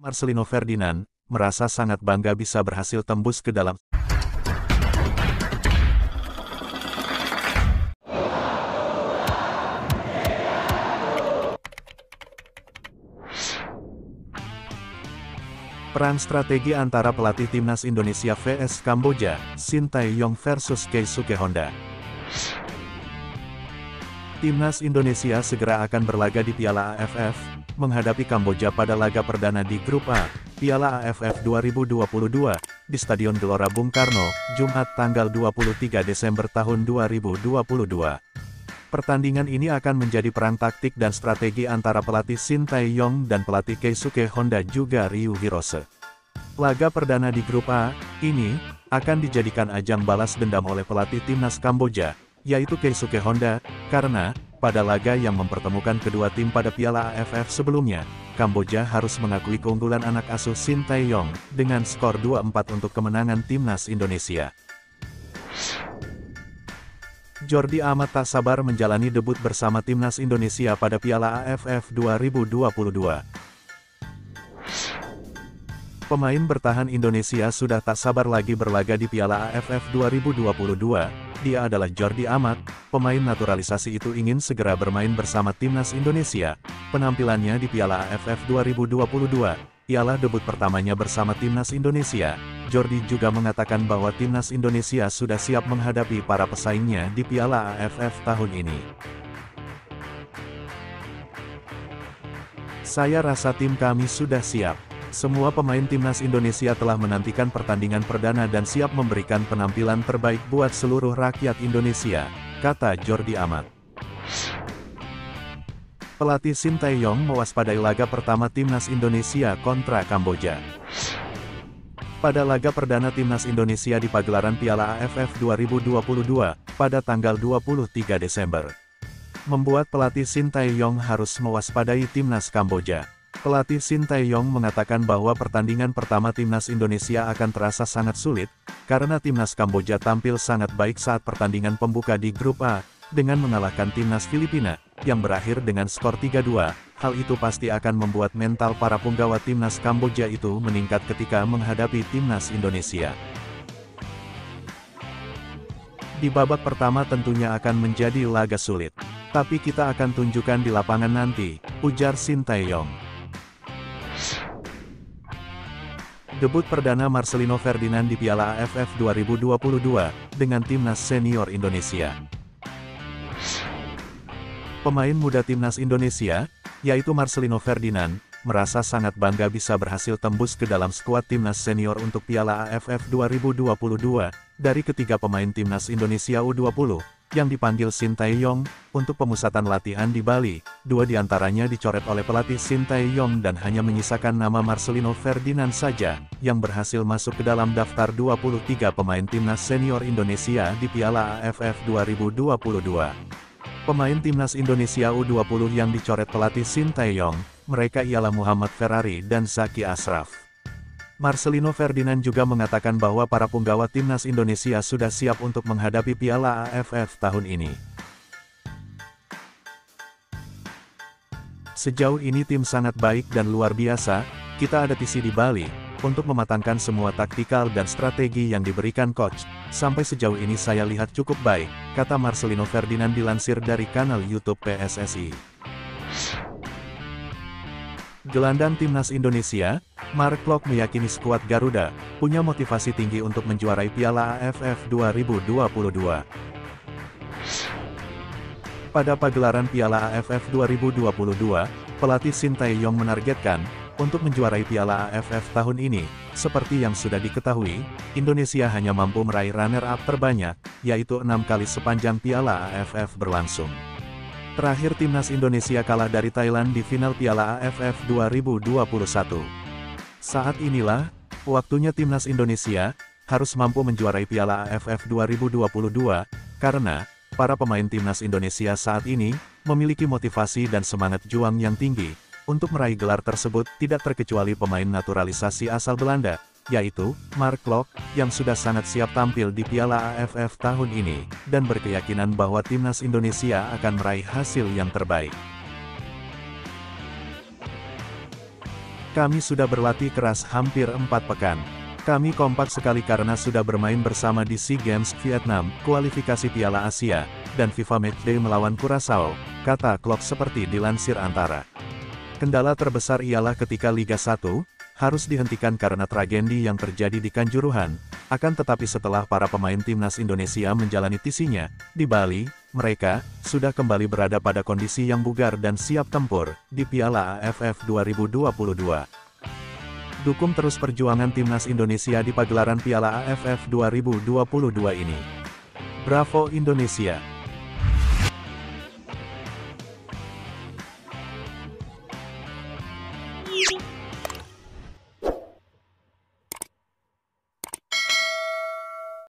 Marcelino Ferdinand, merasa sangat bangga bisa berhasil tembus ke dalam perang strategi antara pelatih timnas Indonesia vs Kamboja, Shin Tae-yong versus Keisuke Honda. Timnas Indonesia segera akan berlaga di Piala AFF, menghadapi Kamboja pada laga perdana di Grup A, Piala AFF 2022, di Stadion Gelora Bung Karno, Jumat tanggal 23 Desember tahun 2022. Pertandingan ini akan menjadi perang taktik dan strategi antara pelatih Shin Tae-yong dan pelatih Keisuke Honda juga Ryu Hirose. Laga perdana di Grup A, ini, akan dijadikan ajang balas dendam oleh pelatih timnas Kamboja, yaitu Keisuke Honda, karena, pada laga yang mempertemukan kedua tim pada Piala AFF sebelumnya, Kamboja harus mengakui keunggulan anak asuh Shin Tae-yong, dengan skor 2-4 untuk kemenangan timnas Indonesia. Jordi Amat tak sabar menjalani debut bersama timnas Indonesia pada Piala AFF 2022. Pemain bertahan Indonesia sudah tak sabar lagi berlaga di Piala AFF 2022. Dia adalah Jordi Amat, pemain naturalisasi itu ingin segera bermain bersama timnas Indonesia. Penampilannya di Piala AFF 2022 ialah debut pertamanya bersama timnas Indonesia. Jordi juga mengatakan bahwa timnas Indonesia sudah siap menghadapi para pesaingnya di Piala AFF tahun ini. Saya rasa tim kami sudah siap. Semua pemain timnas Indonesia telah menantikan pertandingan perdana dan siap memberikan penampilan terbaik buat seluruh rakyat Indonesia, kata Jordi Amat. Pelatih Shin Tae-yong mewaspadai laga pertama timnas Indonesia kontra Kamboja. Pada laga perdana timnas Indonesia di pagelaran Piala AFF 2022, pada tanggal 23 Desember. Membuat pelatih Shin Tae-yong harus mewaspadai timnas Kamboja. Pelatih Shin Tae-yong mengatakan bahwa pertandingan pertama timnas Indonesia akan terasa sangat sulit, karena timnas Kamboja tampil sangat baik saat pertandingan pembuka di Grup A, dengan mengalahkan timnas Filipina, yang berakhir dengan skor 3-2. Hal itu pasti akan membuat mental para punggawa timnas Kamboja itu meningkat ketika menghadapi timnas Indonesia. Di babak pertama tentunya akan menjadi laga sulit. Tapi kita akan tunjukkan di lapangan nanti, ujar Shin Tae-yong. Debut perdana Marcelino Ferdinand di Piala AFF 2022, dengan timnas senior Indonesia. Pemain muda timnas Indonesia, yaitu Marcelino Ferdinand, merasa sangat bangga bisa berhasil tembus ke dalam skuad timnas senior untuk Piala AFF 2022, dari ketiga pemain timnas Indonesia U20, yang dipanggil Shin Tae-yong, untuk pemusatan latihan di Bali. Dua diantaranya dicoret oleh pelatih Shin Tae-yong dan hanya menyisakan nama Marcelino Ferdinand saja, yang berhasil masuk ke dalam daftar 23 pemain timnas senior Indonesia di Piala AFF 2022. Pemain timnas Indonesia U20 yang dicoret pelatih Shin Tae-yong, mereka ialah Muhammad Ferrari dan Zaki Ashraf. Marcelino Ferdinand juga mengatakan bahwa para punggawa timnas Indonesia sudah siap untuk menghadapi Piala AFF tahun ini. Sejauh ini tim sangat baik dan luar biasa, kita ada di Bali, untuk mematangkan semua taktikal dan strategi yang diberikan coach. Sampai sejauh ini saya lihat cukup baik, kata Marcelino Ferdinand dilansir dari kanal YouTube PSSI. Gelandang timnas Indonesia, Mark Klok meyakini skuad Garuda punya motivasi tinggi untuk menjuarai Piala AFF 2022. Pada pagelaran Piala AFF 2022, pelatih Shin Tae-yong menargetkan untuk menjuarai Piala AFF tahun ini. Seperti yang sudah diketahui, Indonesia hanya mampu meraih runner-up terbanyak, yaitu 6 kali sepanjang Piala AFF berlangsung. Terakhir timnas Indonesia kalah dari Thailand di final Piala AFF 2021. Saat inilah, waktunya timnas Indonesia harus mampu menjuarai Piala AFF 2022, karena para pemain timnas Indonesia saat ini memiliki motivasi dan semangat juang yang tinggi untuk meraih gelar tersebut, tidak terkecuali pemain naturalisasi asal Belanda, yaitu Mark Klok, yang sudah sangat siap tampil di Piala AFF tahun ini, dan berkeyakinan bahwa timnas Indonesia akan meraih hasil yang terbaik. Kami sudah berlatih keras hampir 4 pekan. Kami kompak sekali karena sudah bermain bersama di SEA Games Vietnam, kualifikasi Piala Asia, dan FIFA Matchday melawan Curaçao, kata Klopp seperti dilansir Antara. Kendala terbesar ialah ketika Liga 1 harus dihentikan karena tragedi yang terjadi di Kanjuruhan. Akan tetapi setelah para pemain timnas Indonesia menjalani tisinya di Bali, mereka sudah kembali berada pada kondisi yang bugar dan siap tempur di Piala AFF 2022. Dukung terus perjuangan timnas Indonesia di pagelaran Piala AFF 2022 ini. Bravo Indonesia!